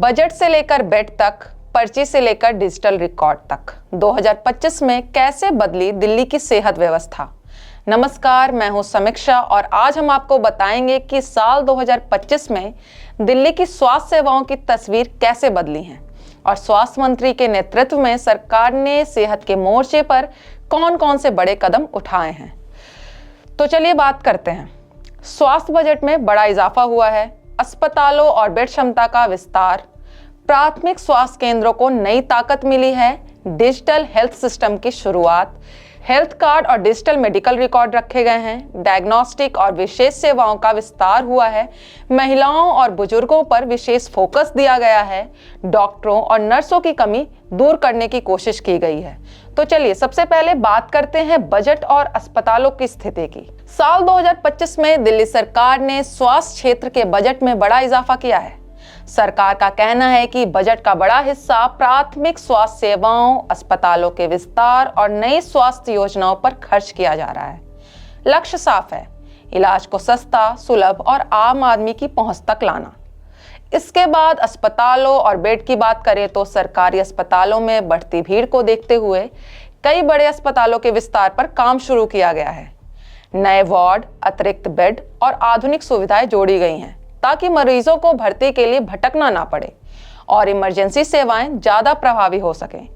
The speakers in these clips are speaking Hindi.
बजट से लेकर बेड तक, पर्ची से लेकर डिजिटल रिकॉर्ड तक, 2025 में कैसे बदली दिल्ली की सेहत व्यवस्था। नमस्कार, मैं हूं समीक्षा और आज हम आपको बताएंगे कि साल 2025 में दिल्ली की स्वास्थ्य सेवाओं की तस्वीर कैसे बदली है और स्वास्थ्य मंत्री के नेतृत्व में सरकार ने सेहत के मोर्चे पर कौन कौन से बड़े कदम उठाए हैं। तो चलिए बात करते हैं। स्वास्थ्य बजट में बड़ा इजाफा हुआ है। अस्पतालों और बेड क्षमता का विस्तार, प्राथमिक स्वास्थ्य केंद्रों को नई ताकत मिली है, डिजिटल हेल्थ सिस्टम की शुरुआत, हेल्थ कार्ड और डिजिटल मेडिकल रिकॉर्ड रखे गए हैं, डायग्नोस्टिक और विशेष सेवाओं का विस्तार हुआ है, महिलाओं और बुजुर्गों पर विशेष फोकस दिया गया है, डॉक्टरों और नर्सों की कमी दूर करने की कोशिश की गई है। तो चलिए सबसे पहले बात करते हैं बजट और अस्पतालों की स्थिति की। साल 2025 में दिल्ली सरकार ने स्वास्थ्य क्षेत्र के बजट में बड़ा इजाफा किया है। सरकार का कहना है कि बजट का बड़ा हिस्सा प्राथमिक स्वास्थ्य सेवाओं, अस्पतालों के विस्तार और नई स्वास्थ्य योजनाओं पर खर्च किया जा रहा है। लक्ष्य साफ है, इलाज को सस्ता, सुलभ और आम आदमी की पहुंच तक लाना। इसके बाद अस्पतालों और बेड की बात करें तो सरकारी अस्पतालों में बढ़ती भीड़ को देखते हुए कई बड़े अस्पतालों के विस्तार पर काम शुरू किया गया है। नए वार्ड, अतिरिक्त बेड और आधुनिक सुविधाएं जोड़ी गई हैं ताकि मरीजों को भर्ती के लिए भटकना ना पड़े और इमरजेंसी सेवाएं ज्यादा प्रभावी हो सकें।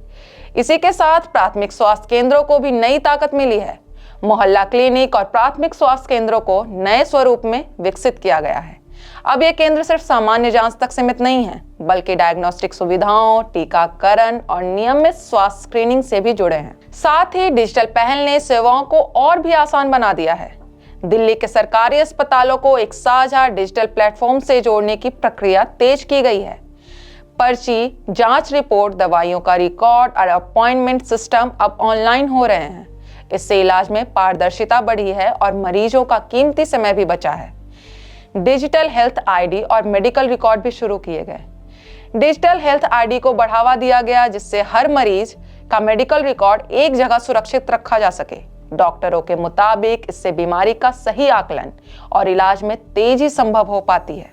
इसी के साथ प्राथमिक स्वास्थ्य केंद्रों को भी नई ताकत मिली है। मोहल्ला क्लिनिक और प्राथमिक स्वास्थ्य केंद्रों को नए स्वरूप में विकसित किया गया है। अब ये केंद्र सिर्फ सामान्य जांच तक सीमित नहीं है, बल्कि डायग्नोस्टिक सुविधाओं, टीकाकरण और नियमित स्वास्थ्य स्क्रीनिंग से भी जुड़े हैं। साथ ही डिजिटल पहल ने सेवाओं को और भी आसान बना दिया है। दिल्ली के सरकारी अस्पतालों को एक साझा डिजिटल प्लेटफॉर्म से जोड़ने की प्रक्रिया तेज की गई है। पर्ची, जांच रिपोर्ट, दवाइयों का रिकॉर्ड और अपॉइंटमेंट सिस्टम अब ऑनलाइन हो रहे हैं। इससे इलाज में पारदर्शिता बढ़ी है और मरीजों का कीमती समय भी बचा है। डिजिटल हेल्थ आईडी और मेडिकल रिकॉर्ड भी शुरू किए गए। डिजिटल हेल्थ आईडी को बढ़ावा दिया गया जिससे हर मरीज का मेडिकल रिकॉर्ड एक जगह सुरक्षित रखा जा सके। डॉक्टरों के मुताबिक इससे बीमारी का सही आकलन और इलाज में तेजी संभव हो पाती है।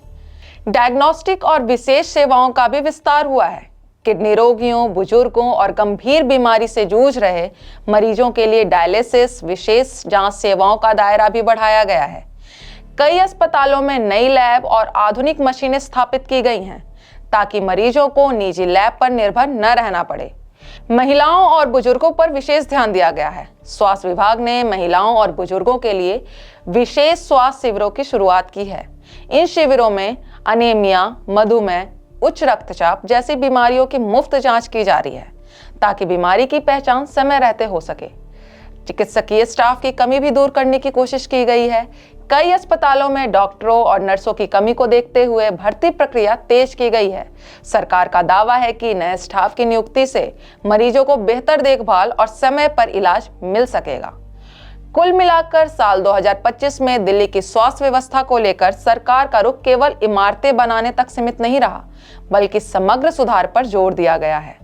डायग्नोस्टिक और विशेष सेवाओं का भी विस्तार हुआ है। किडनी रोगियों, बुजुर्गों और गंभीर बीमारी से जूझ रहे मरीजों के लिए डायलिसिस, विशेष जांच सेवाओं का दायरा भी बढ़ाया गया है। कई अस्पतालों में नई लैब और आधुनिक मशीनें स्थापित की गई हैं ताकि मरीजों को निजी लैब पर निर्भर न रहना पड़े। महिलाओं और बुजुर्गों पर विशेष ध्यान दिया गया है। स्वास्थ्य विभाग ने महिलाओं और बुजुर्गों के लिए विशेष स्वास्थ्य शिविरों की शुरुआत की है। इन शिविरों में अनीमिया, मधुमेह, उच्च रक्तचाप जैसी बीमारियों की मुफ्त जांच की जा रही है ताकि बीमारी की पहचान समय रहते हो सके। चिकित्सकीय स्टाफ की कमी भी दूर करने की कोशिश की गई है। कई अस्पतालों में डॉक्टरों और नर्सों की कमी को देखते हुए भर्ती प्रक्रिया तेज की गई है। सरकार का दावा है कि नए स्टाफ की नियुक्ति से मरीजों को बेहतर देखभाल और समय पर इलाज मिल सकेगा। कुल मिलाकर साल 2025 में दिल्ली की स्वास्थ्य व्यवस्था को लेकर सरकार का रुख केवल इमारतें बनाने तक सीमित नहीं रहा, बल्कि समग्र सुधार पर जोर दिया गया है।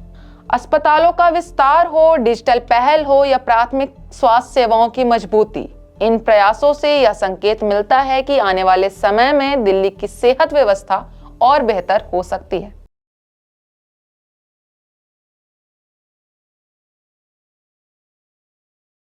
अस्पतालों का विस्तार हो, डिजिटल पहल हो या प्राथमिक स्वास्थ्य सेवाओं की मजबूती, इन प्रयासों से यह संकेत मिलता है कि आने वाले समय में दिल्ली की सेहत व्यवस्था और बेहतर हो सकती है।